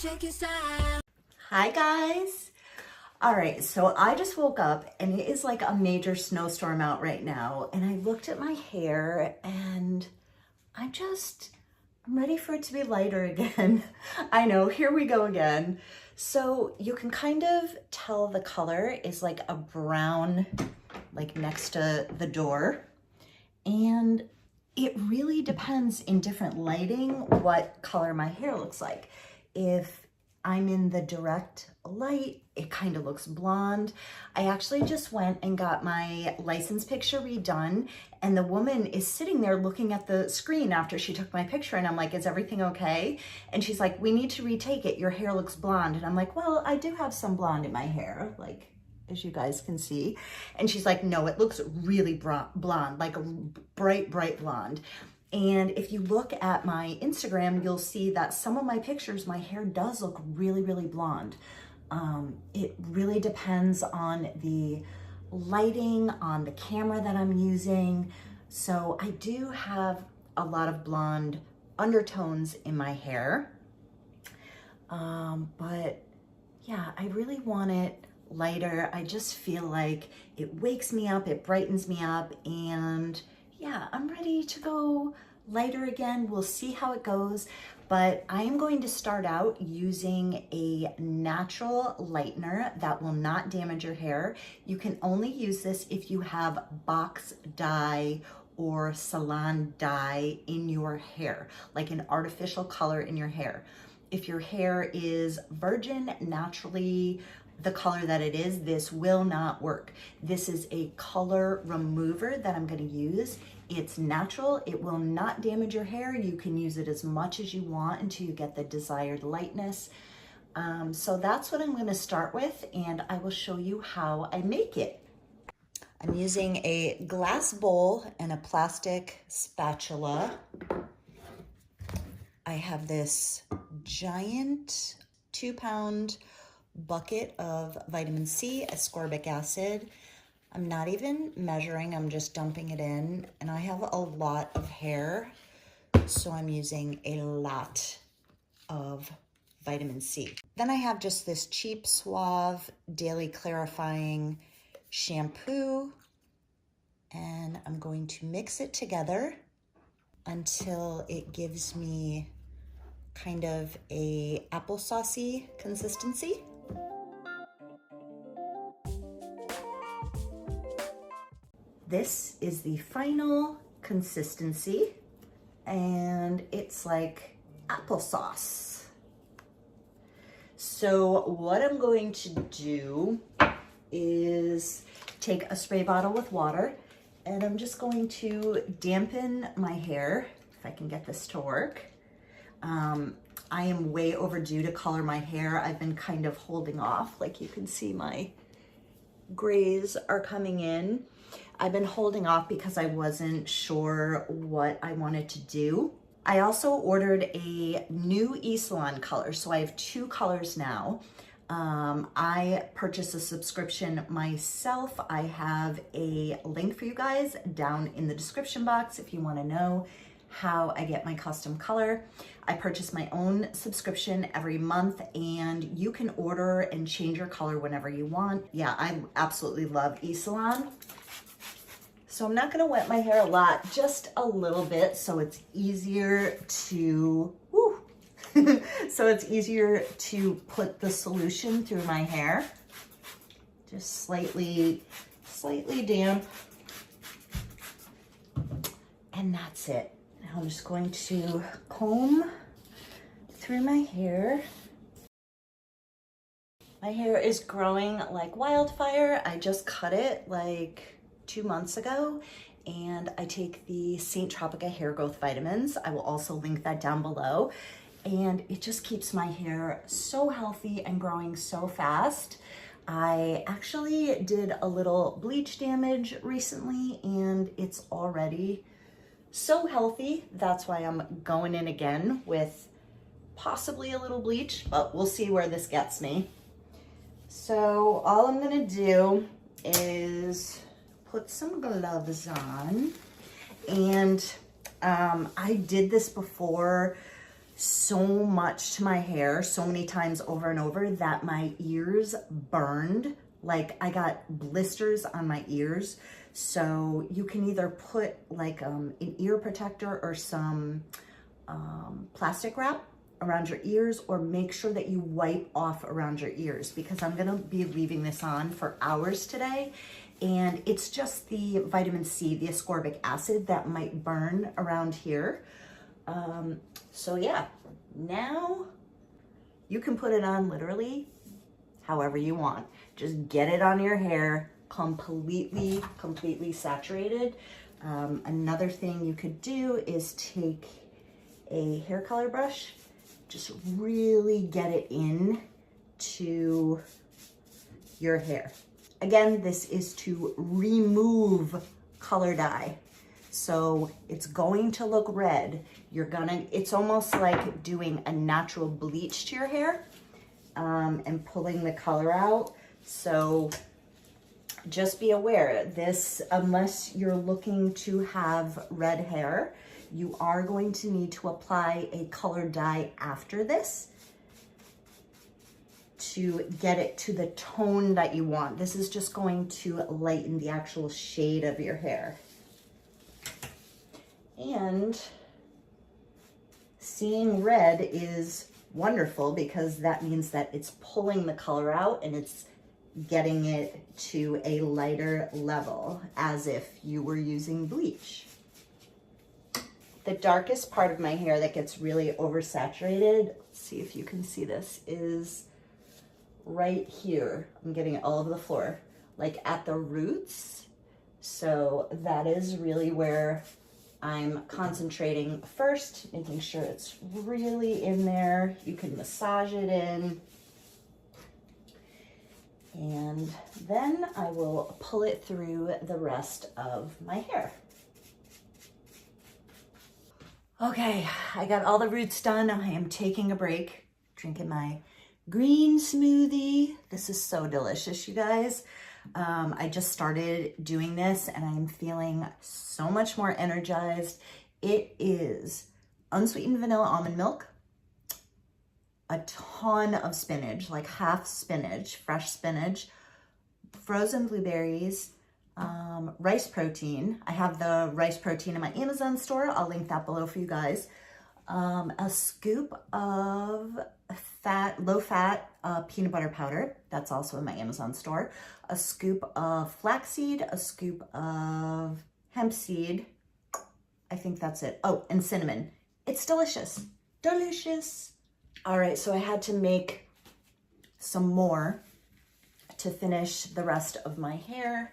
Shake your style. Hi guys. All right, so I just woke up and it is like a major snowstorm out right now. And I looked at my hair and I'm ready for it to be lighter again. I know, here we go again. So you can kind of tell the color is like a brown, like next to the door. And it really depends in different lighting what color my hair looks like. If I'm in the direct light, it kind of looks blonde. I actually just went and got my license picture redone, and the woman is sitting there looking at the screen after she took my picture, and I'm like, is everything okay? And she's like, we need to retake it. Your hair looks blonde. And I'm like, well, I do have some blonde in my hair, like, as you guys can see. And she's like, no, it looks really blonde, like a bright, bright blonde. And if you look at my Instagram, you'll see that some of my pictures, my hair does look really, really blonde. It really depends on the lighting, on the camera that I'm using. So I do have a lot of blonde undertones in my hair. But yeah, I really want it lighter. I just feel like it wakes me up, it brightens me up, and yeah, I'm ready to go lighter again. We'll see how it goes, but I am going to start out using a natural lightener that will not damage your hair. You can only use this if you have box dye or salon dye in your hair, like an artificial color in your hair. If your hair is virgin, naturally the color that it is, this will not work. This is a color remover that I'm going to use. It's natural. It will not damage your hair. You can use it as much as you want until you get the desired lightness. So that's what I'm going to start with, and I will show you how I make it. I'm using a glass bowl and a plastic spatula. I have this giant 2-pound bucket of vitamin C, ascorbic acid. I'm not even measuring, I'm just dumping it in. And I have a lot of hair, so I'm using a lot of vitamin C. Then I have just this cheap Suave daily clarifying shampoo, and I'm going to mix it together until it gives me kind of a applesauce-y consistency. This is the final consistency, and it's like applesauce. So what I'm going to do is take a spray bottle with water, and I'm just going to dampen my hair, if I can get this to work. I am way overdue to color my hair. I've been kind of holding off. Like you can see, my grays are coming in. I've been holding off because I wasn't sure what I wanted to do. I also ordered a new E Salon color, so I have 2 colors now. I purchased a subscription myself. I have a link for you guys down in the description box if you want to know how I get my custom color. I purchase my own subscription every month, and you can order and change your color whenever you want. Yeah, I absolutely love E Salon. So I'm not gonna wet my hair a lot, just a little bit, so it's easier to, so it's easier to put the solution through my hair. Just slightly damp. And that's it. Now I'm just going to comb through my hair. My hair is growing like wildfire. I just cut it like 2 months ago, and I take the St. Tropica hair growth vitamins. I will also link that down below, and it just keeps my hair so healthy and growing so fast. I actually did a little bleach damage recently, and it's already so healthy. That's why I'm going in again with possibly a little bleach, but we'll see where this gets me. So all I'm gonna do is put some gloves on, and I did this before so much to my hair so many times over and over that my ears burned. Like I got blisters on my ears. So you can either put like an ear protector or some plastic wrap around your ears, or make sure that you wipe off around your ears, because I'm gonna be leaving this on for hours today. And it's just the vitamin C, the ascorbic acid, that might burn around here. So yeah, now you can put it on literally however you want. Just get it on your hair, completely saturated. Another thing you could do is take a hair color brush, just really get it in to your hair. Again, this is to remove color dye. So it's going to look red. It's almost like doing a natural bleach to your hair and pulling the color out. So just be aware, this, unless you're looking to have red hair, you are going to need to apply a color dye after this to get it to the tone that you want. This is just going to lighten the actual shade of your hair. And seeing red is wonderful, because that means that it's pulling the color out and it's getting it to a lighter level, as if you were using bleach. The darkest part of my hair that gets really oversaturated, let's see if you can see this, is right here. I'm getting it all over the floor, like at the roots. So that is really where I'm concentrating first, making sure it's really in there. You can massage it in. And then I will pull it through the rest of my hair. Okay, I got all the roots done. I am taking a break, drinking my green smoothie. This is so delicious, you guys. I just started doing this and I'm feeling so much more energized. It is unsweetened vanilla almond milk, a ton of spinach, like half spinach, fresh spinach, frozen blueberries, rice protein. I have the rice protein in my Amazon store. I'll link that below for you guys. A scoop of low-fat peanut butter powder. That's also in my Amazon store. A scoop of flaxseed, a scoop of hemp seed. I think that's it. Oh, and cinnamon. It's delicious. Delicious. All right, so I had to make some more to finish the rest of my hair.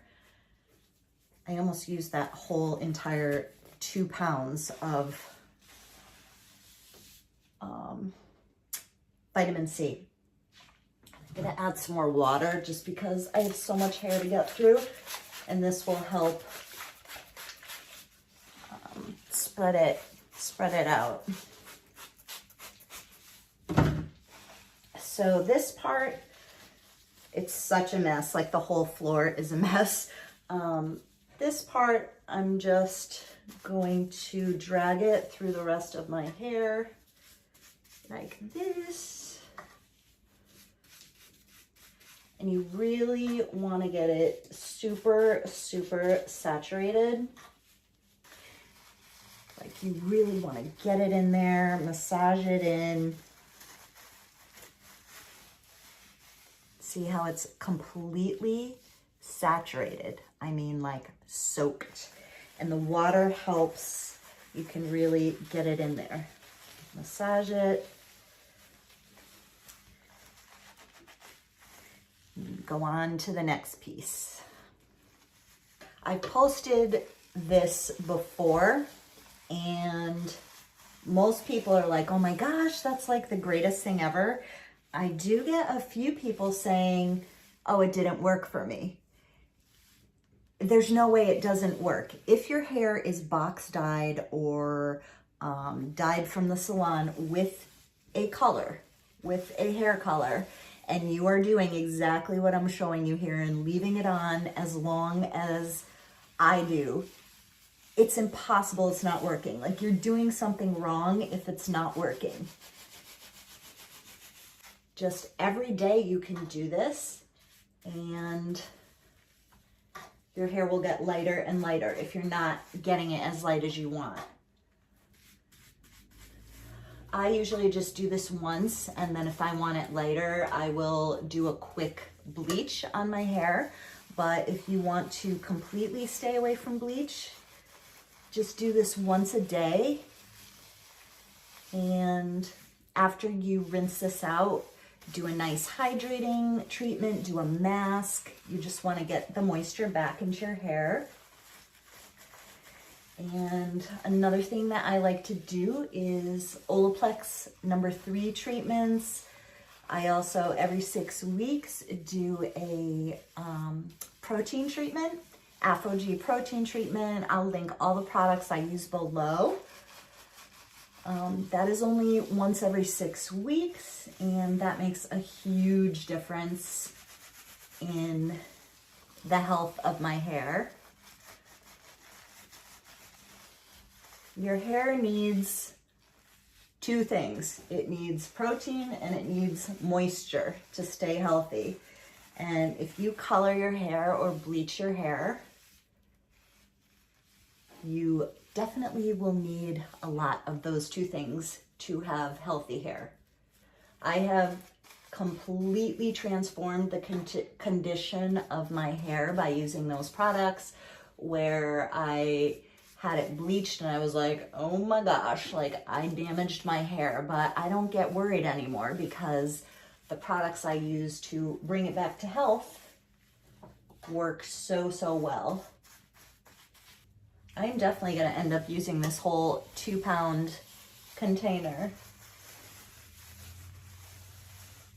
I almost used that whole entire 2 pounds of vitamin C. I'm gonna add some more water just because I have so much hair to get through, and this will help spread it out. So this part, it's such a mess, like the whole floor is a mess. This part, I'm just going to drag it through the rest of my hair like this. And you really want to get it super saturated. Like you really want to get it in there, massage it in. See how it's completely saturated? I mean, like soaked. And the water helps. You can really get it in there. Massage it. Go on to the next piece. I posted this before, and most people are like, oh my gosh, that's like the greatest thing ever. I do get a few people saying, oh, it didn't work for me. There's no way it doesn't work. If your hair is box dyed or dyed from the salon with a color, with a hair color, and you are doing exactly what I'm showing you here and leaving it on as long as I do, it's impossible it's not working. Like, you're doing something wrong if it's not working. Just every day you can do this and your hair will get lighter and lighter if you're not getting it as light as you want. I usually just do this once, and then if I want it lighter, I will do a quick bleach on my hair. But if you want to completely stay away from bleach, just do this once a day. And after you rinse this out, do a nice hydrating treatment, do a mask. You just want to get the moisture back into your hair. And another thing that I like to do is Olaplex #3 treatments. I also, every 6 weeks, do a protein treatment, AfroG protein treatment. I'll link all the products I use below. That is only once every 6 weeks, and that makes a huge difference in the health of my hair. Your hair needs 2 things. It needs protein and it needs moisture to stay healthy. And if you color your hair or bleach your hair, you definitely will need a lot of those 2 things to have healthy hair. I have completely transformed the condition of my hair by using those products, where I had it bleached and I was like, oh my gosh, like I damaged my hair. But I don't get worried anymore because the products I use to bring it back to health work so well. I'm definitely going to end up using this whole 2-pound container.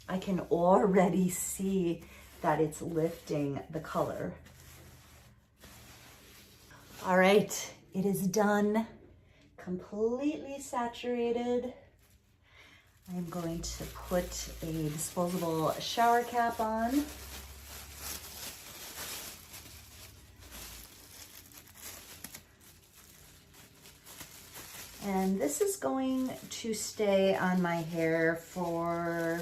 I can already see that it's lifting the color. All right, it is done, completely saturated. I'm going to put a disposable shower cap on. And this is going to stay on my hair for,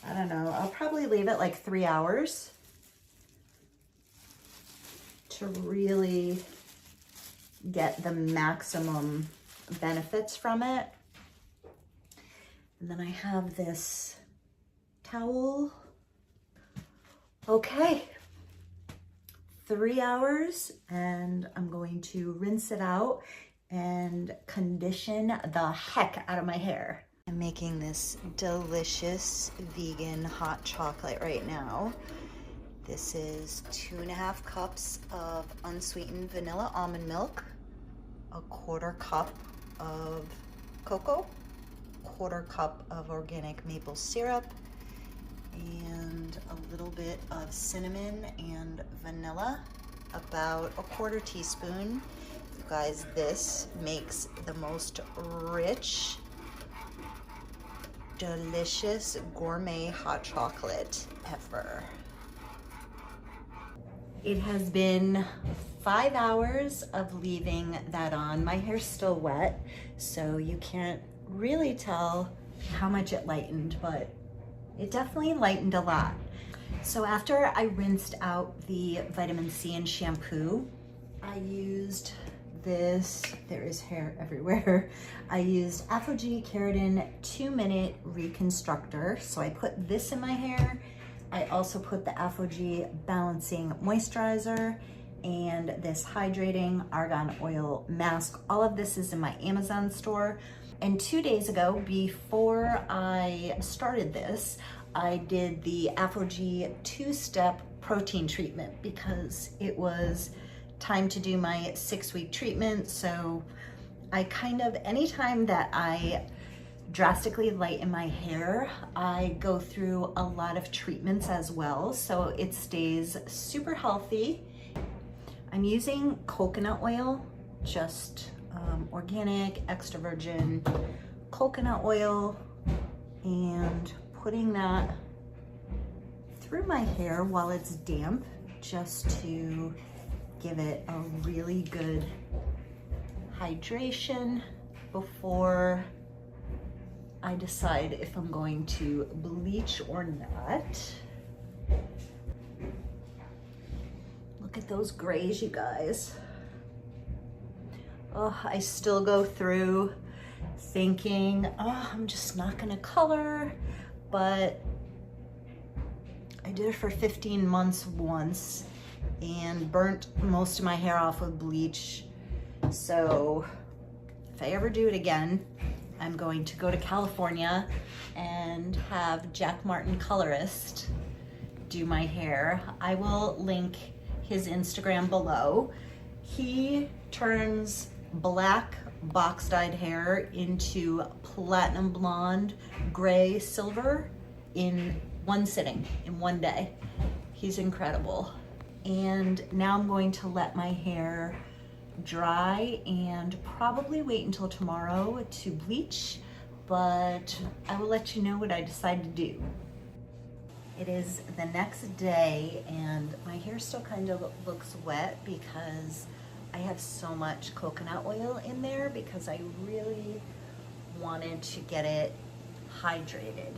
I don't know, I'll probably leave it like 3 hours to really get the maximum benefits from it. And then I have this towel. Okay. 3 hours, and I'm going to rinse it out and condition the heck out of my hair. I'm making this delicious vegan hot chocolate right now. This is 2.5 cups of unsweetened vanilla almond milk, a 1/4 cup of cocoa, 1/4 cup of organic maple syrup, and a little bit of cinnamon and vanilla, about 1/4 teaspoon. You guys, this makes the most rich, delicious gourmet hot chocolate ever. It has been 5 hours of leaving that on. My hair's still wet, so you can't really tell how much it lightened, but it definitely lightened a lot. So after I rinsed out the vitamin C and shampoo, I used this, there is hair everywhere. I used AfroG Keratin 2-minute reconstructor. So I put this in my hair. I also put the AfroG balancing moisturizer and this hydrating argan oil mask. All of this is in my Amazon store. And 2 days ago, before I started this, I did the AfroG 2-step protein treatment because it was time to do my 6-week treatment. So I kind of, anytime that I drastically lighten my hair, I go through a lot of treatments as well, so it stays super healthy. I'm using coconut oil, just organic, extra virgin coconut oil, and putting that through my hair while it's damp, just to give it a really good hydration before I decide if I'm going to bleach or not. Look at those grays, you guys. Oh, I still go through thinking, oh, I'm just not gonna color, but I did it for 15 months once and burnt most of my hair off with bleach. So if I ever do it again, I'm going to go to California and have Jack Martin colorist do my hair. I will link his Instagram below. He turns black box dyed hair into platinum blonde, gray, silver in one sitting, in one day. He's incredible. And now I'm going to let my hair dry and probably wait until tomorrow to bleach, but I will let you know what I decide to do. It is the next day and my hair still kind of looks wet because I have so much coconut oil in there because I really wanted to get it hydrated.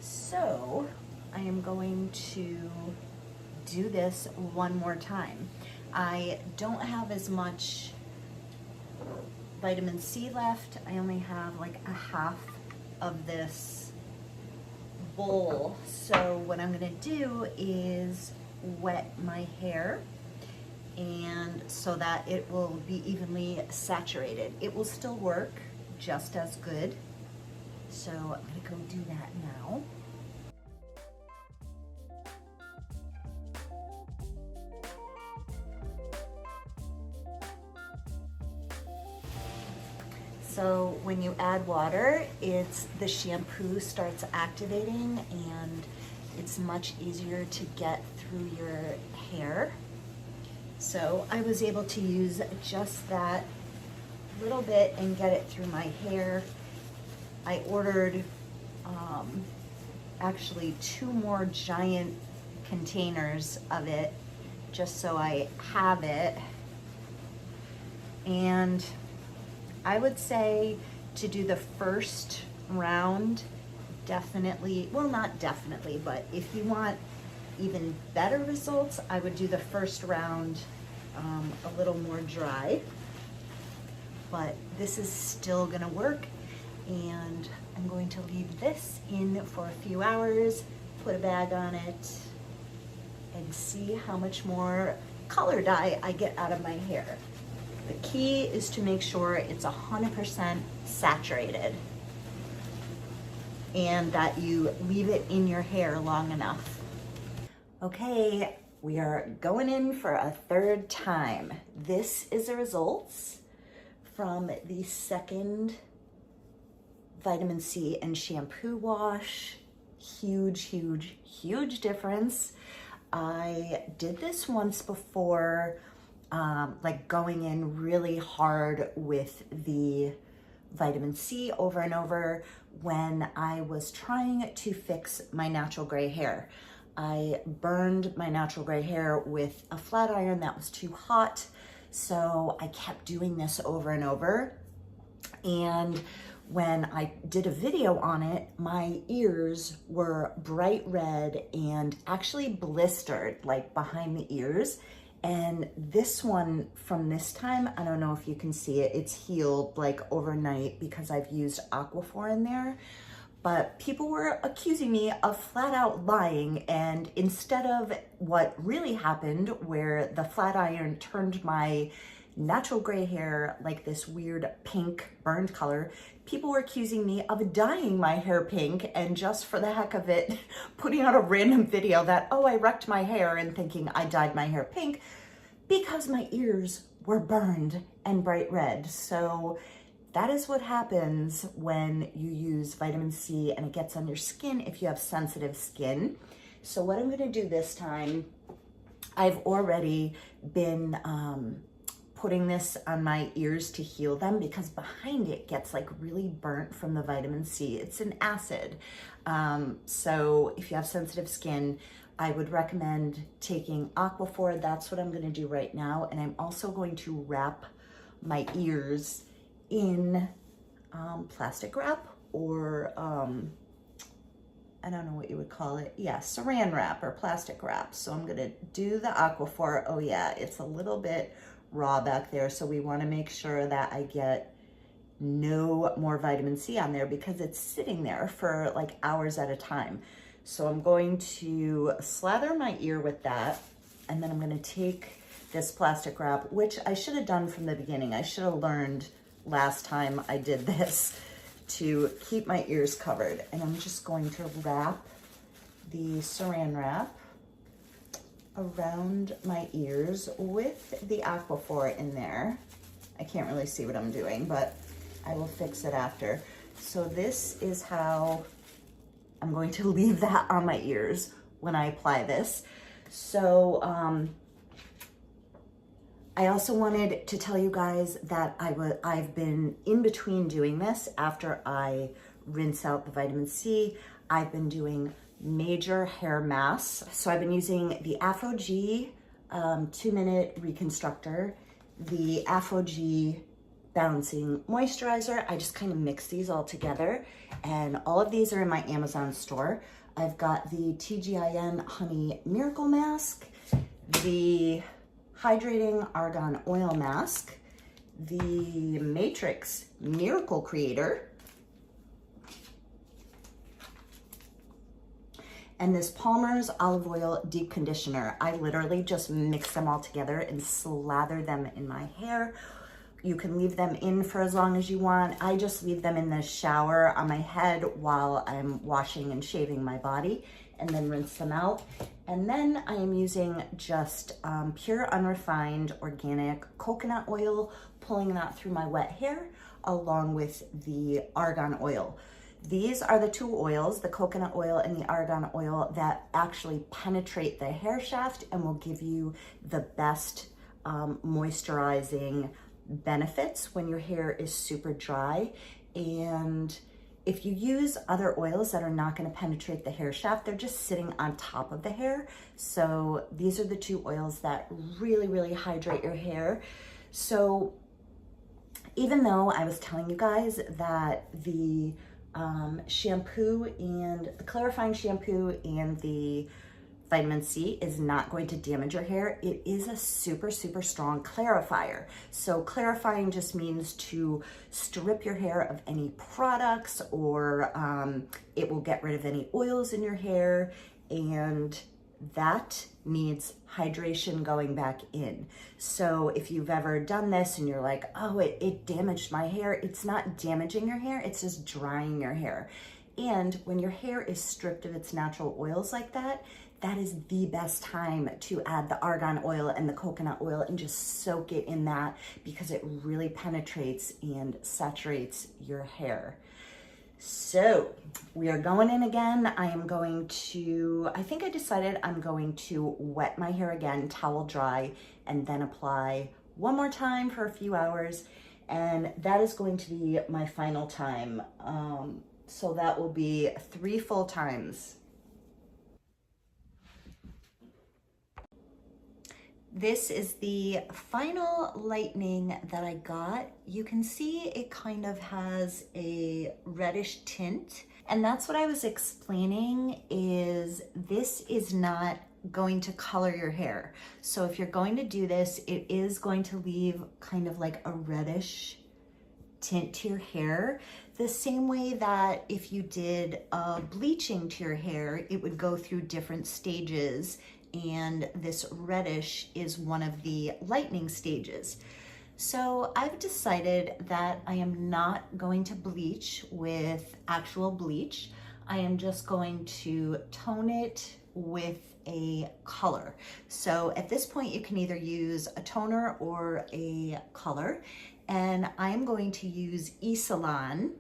So I am going to do this one more time. I don't have as much vitamin C left. I only have like a half of this bowl. So what I'm gonna do is wet my hair and so that it will be evenly saturated. It will still work just as good. So I'm gonna go do that now. So when you add water, the shampoo starts activating and it's much easier to get through your hair. So I was able to use just that little bit and get it through my hair. I ordered actually 2 more giant containers of it just so I have it. And I would say to do the first round, definitely, well, not definitely, but if you want even better results, I would do the first round a little more dry. But this is still gonna work, and I'm going to leave this in for a few hours, put a bag on it, and see how much more color dye I get out of my hair. The key is to make sure it's 100% saturated and that you leave it in your hair long enough. Okay, we are going in for a third time. This is the results from the second vitamin C and shampoo wash. Huge, huge, huge difference. I did this once before, like going in really hard with the vitamin C over and over when I was trying to fix my natural gray hair. I burned my natural gray hair with a flat iron that was too hot, so I kept doing this over and over. And when I did a video on it, my ears were bright red and actually blistered, like behind the ears. And this one from this time, I don't know if you can see it, it's healed like overnight because I've used Aquaphor in there. But people were accusing me of flat out lying, and instead of what really happened, where the flat iron turned my natural gray hair like this weird pink burned color, people were accusing me of dyeing my hair pink and just for the heck of it, putting out a random video that, oh, I wrecked my hair, and thinking I dyed my hair pink because my ears were burned and bright red. So that is what happens when you use vitamin C and it gets on your skin if you have sensitive skin. So what I'm gonna do this time, I've already been putting this on my ears to heal them because behind it gets like really burnt from the vitamin C. It's an acid. So if you have sensitive skin, I would recommend taking Aquaphor. That's what I'm gonna do right now. And I'm also going to wrap my ears in plastic wrap or I don't know what you would call it. Yeah, saran wrap or plastic wrap. So I'm gonna do the Aquaphor. Oh yeah, it's a little bit raw back there. So we wanna make sure that I get no more vitamin C on there because it's sitting there for like hours at a time. So I'm going to slather my ear with that. And then I'm gonna take this plastic wrap, which I should have done from the beginning. I should have learned last time I did this to keep my ears covered. And I'm just going to wrap the saran wrap around my ears with the Aquaphor in there. I can't really see what I'm doing, but I will fix it after. So this is how I'm going to leave that on my ears when I apply this. So I also wanted to tell you guys that I've been in between doing this after I rinse out the vitamin C. I've been doing major hair masks. So I've been using the Afro G 2-minute reconstructor, the Afro G balancing moisturizer. I just kind of mix these all together, and all of these are in my Amazon store. I've got the TGIN Honey Miracle Mask, the Hydrating Argan Oil Mask, the Matrix Miracle Creator, and this Palmer's Olive Oil Deep Conditioner. I literally just mix them all together and slather them in my hair. You can leave them in for as long as you want. I just leave them in the shower on my head while I'm washing and shaving my body, and then rinse them out. And then I am using just pure unrefined organic coconut oil, pulling that through my wet hair along with the argan oil. These are the two oils, the coconut oil and the argan oil, that actually penetrate the hair shaft and will give you the best moisturizing benefits when your hair is super dry. And if you use other oils that are not going to penetrate the hair shaft, they're just sitting on top of the hair. So these are the two oils that really, really hydrate your hair. So even though I was telling you guys that the shampoo and the clarifying shampoo and the vitamin C is not going to damage your hair, it is a super, super strong clarifier. So clarifying just means to strip your hair of any products, or it will get rid of any oils in your hair, and that needs hydration going back in. So if you've ever done this and you're like, oh, it damaged my hair, it's not damaging your hair, it's just drying your hair. And when your hair is stripped of its natural oils like that, that is the best time to add the argan oil and the coconut oil and just soak it in that, because it really penetrates and saturates your hair. So we are going in again. I think I decided I'm going to wet my hair again, towel dry, and then apply one more time for a few hours. And that is going to be my final time. So that will be 3 full times. This is the final lightening that I got. You can see it kind of has a reddish tint, and that's what I was explaining, is this is not going to color your hair. So if you're going to do this, it is going to leave kind of like a reddish tint to your hair, the same way that if you did bleaching to your hair, it would go through different stages, and this reddish is one of the lightening stages. So I've decided that I am not going to bleach with actual bleach. I am just going to tone it with a color. So at this point, you can either use a toner or a color, and I'm going to use E Salon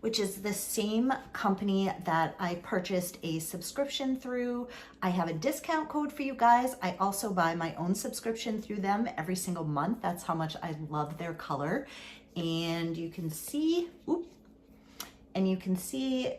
which is the same company that I purchased a subscription through. I have a discount code for you guys. I also buy my own subscription through them every single month. That's how much I love their color. And you can see,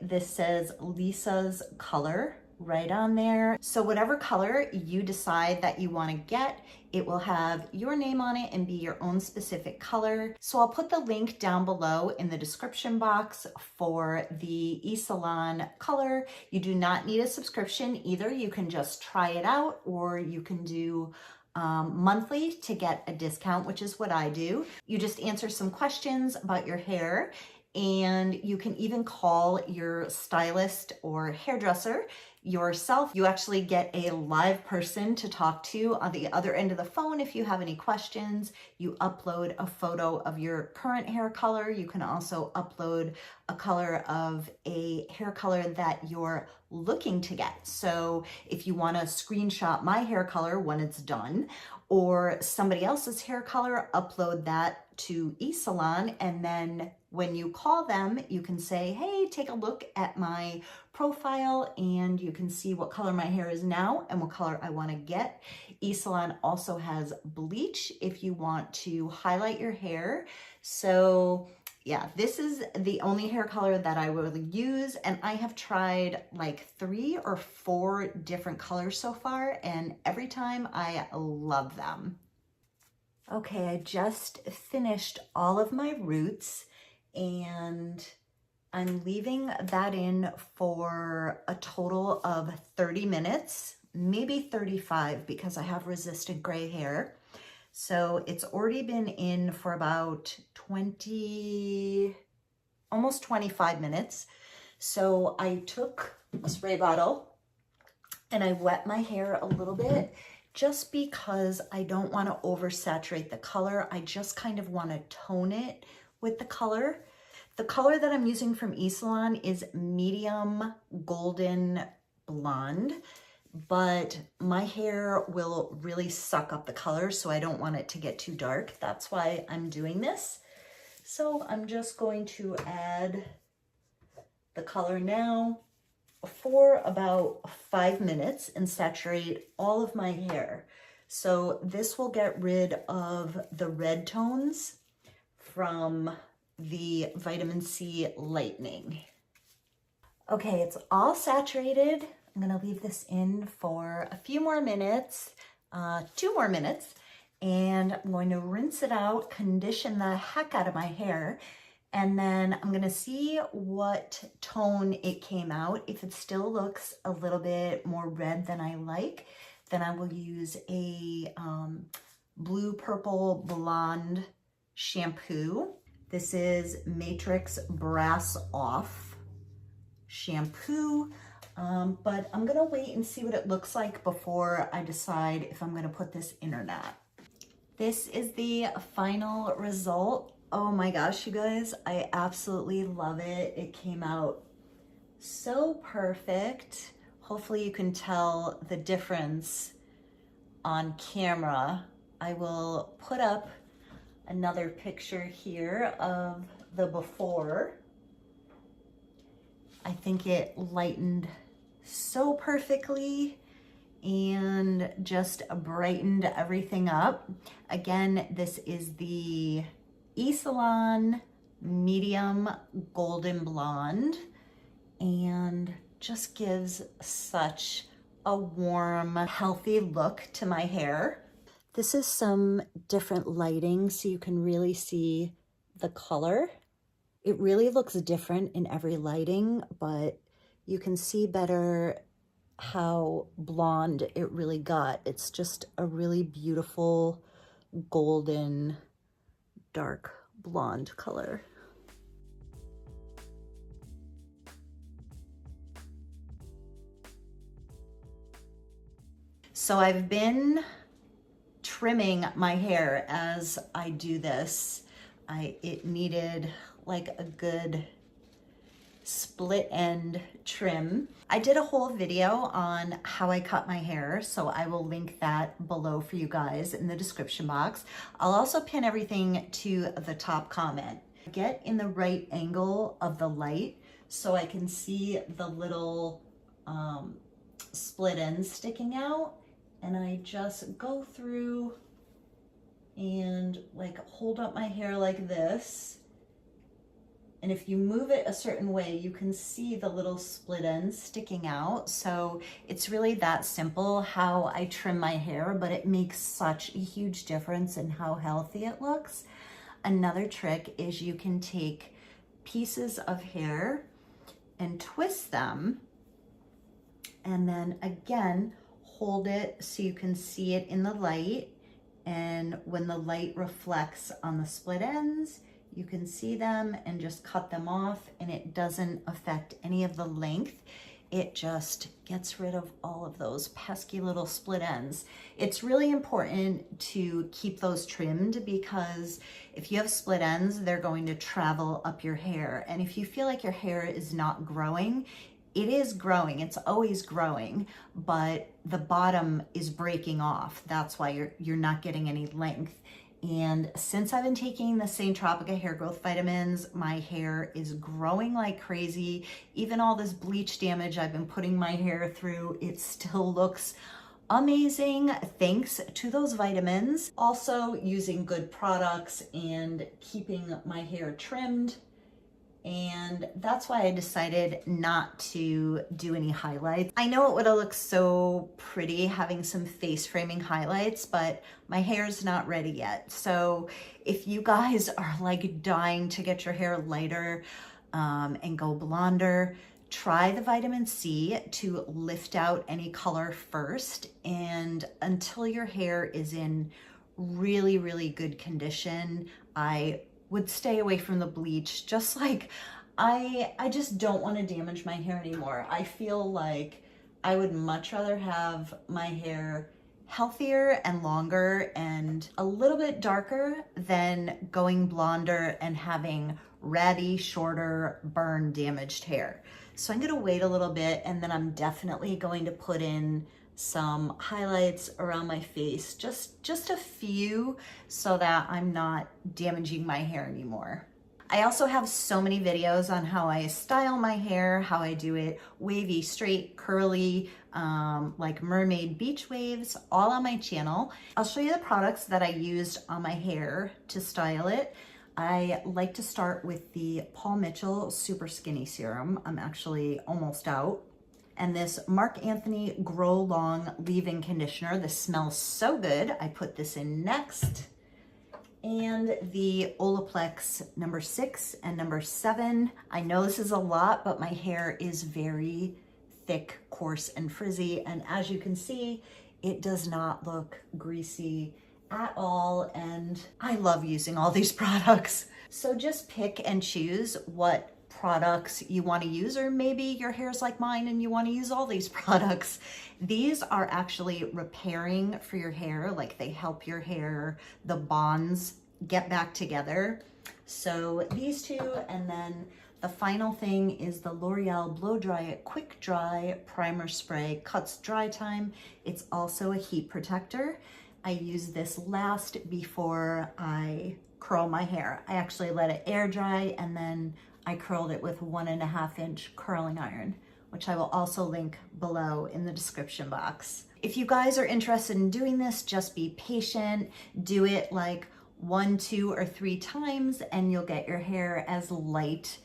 this says Lisa's color right on there. So whatever color you decide that you want to get, it will have your name on it and be your own specific color. So I'll put the link down below in the description box for the E Salon color. You do not need a subscription either. You can just try it out, or you can do monthly to get a discount, which is what I do. You just answer some questions about your hair, and you can even call your stylist or hairdresser yourself. You actually get a live person to talk to on the other end of the phone if you have any questions. You upload a photo of your current hair color. You can also upload a color of a hair color that you're looking to get. So if you want to screenshot my hair color when it's done, or somebody else's hair color, upload that to E Salon, and then when you call them, you can say, hey, take a look at my profile, and you can see what color my hair is now and what color I want to get. E Salon also has bleach if you want to highlight your hair. So yeah, this is the only hair color that I will use, and I have tried like 3 or 4 different colors so far, and every time I love them. Okay, I just finished all of my roots, and I'm leaving that in for a total of 30 minutes, maybe 35 because I have resistant gray hair. So it's already been in for about almost 25 minutes. So I took a spray bottle and I wet my hair a little bit, just because I don't want to oversaturate the color. I just kind of want to tone it with the color. The color that I'm using from E Salon is medium golden blonde, but my hair will really suck up the color, so I don't want it to get too dark. That's why I'm doing this. So I'm just going to add the color now for about 5 minutes and saturate all of my hair. So this will get rid of the red tones from the vitamin C lightening. Okay, it's all saturated. I'm gonna leave this in for a few more minutes, 2 more minutes, and I'm going to rinse it out, condition the heck out of my hair, and then I'm gonna see what tone it came out. If it still looks a little bit more red than I like, then I will use a blue purple blonde shampoo. This is Matrix Brass Off shampoo, but I'm gonna wait and see what it looks like before I decide if I'm gonna put this in or not. This is the final result. Oh my gosh, you guys, I absolutely love it. It came out so perfect. Hopefully you can tell the difference on camera. I will put up another picture here of the before. I think it lightened so perfectly and just brightened everything up. Again, this is the E Salon medium golden blonde, and just gives such a warm, healthy look to my hair. This is some different lighting so you can really see the color. It really looks different in every lighting, but you can see better how blonde it really got. It's just a really beautiful golden dark blonde color. So I've been trimming my hair as I do this. It needed like a good split end trim. I did a whole video on how I cut my hair, so I will link that below for you guys in the description box. I'll also pin everything to the top comment. Get in the right angle of the light so I can see the little split ends sticking out, and I just go through and like hold up my hair like this. And if you move it a certain way, you can see the little split ends sticking out. So it's really that simple how I trim my hair, but it makes such a huge difference in how healthy it looks. Another trick is you can take pieces of hair and twist them, and then again, hold it so you can see it in the light. And when the light reflects on the split ends, you can see them and just cut them off, and it doesn't affect any of the length. It just gets rid of all of those pesky little split ends. It's really important to keep those trimmed, because if you have split ends, they're going to travel up your hair. And if you feel like your hair is not growing, it is growing, it's always growing, but the bottom is breaking off. That's why you're not getting any length. And since I've been taking the Saturating hair growth vitamins, my hair is growing like crazy. Even all this bleach damage I've been putting my hair through, it still looks amazing thanks to those vitamins. Also using good products and keeping my hair trimmed. And that's why I decided not to do any highlights. I know it would have looked so pretty having some face framing highlights, but my hair's not ready yet. So if you guys are like dying to get your hair lighter and go blonder, try the vitamin C to lift out any color first. And until your hair is in really, really good condition, I would stay away from the bleach. Just like I just don't want to damage my hair anymore. I feel like I would much rather have my hair healthier and longer and a little bit darker than going blonder and having ratty, shorter, burn, damaged hair. So I'm gonna wait a little bit, and then I'm definitely going to put in some highlights around my face, just a few, so that I'm not damaging my hair anymore. I also have so many videos on how I style my hair, how I do it wavy, straight, curly, like mermaid beach waves, all on my channel. I'll show you the products that I used on my hair to style it. I like to start with the Paul Mitchell Super Skinny Serum. I'm actually almost out. And this Marc Anthony Grow Long Leave-In Conditioner. This smells so good. I put this in next. And the Olaplex number 6 and number 7. I know this is a lot, but my hair is very thick, coarse, and frizzy. And as you can see, it does not look greasy at all. And I love using all these products. So just pick and choose what products you want to use, or maybe your hair's like mine and you want to use all these products. These are actually repairing for your hair, like they help your hair, the bonds get back together. So these two, and then the final thing is the L'Oreal Blow Dry It Quick Dry Primer Spray. Cuts dry time. It's also a heat protector. I use this last before I curl my hair. I actually let it air dry, and then I curled it with 1.5 inch curling iron, which I will also link below in the description box. If you guys are interested in doing this, just be patient. Do it like 1, 2, or 3 times, and you'll get your hair as light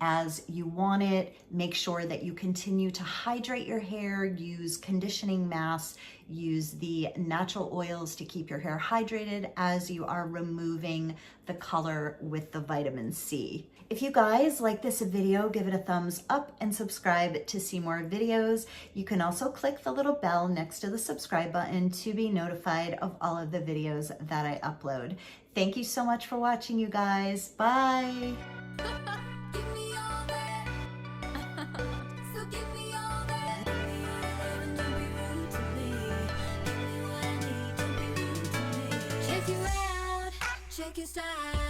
as you want it. Make sure that you continue to hydrate your hair, use conditioning masks, use the natural oils to keep your hair hydrated as you are removing the color with the vitamin C. If you guys like this video, give it a thumbs up and subscribe to see more videos. You can also click the little bell next to the subscribe button to be notified of all of the videos that I upload. Thank you so much for watching, you guys. Bye. Check your style.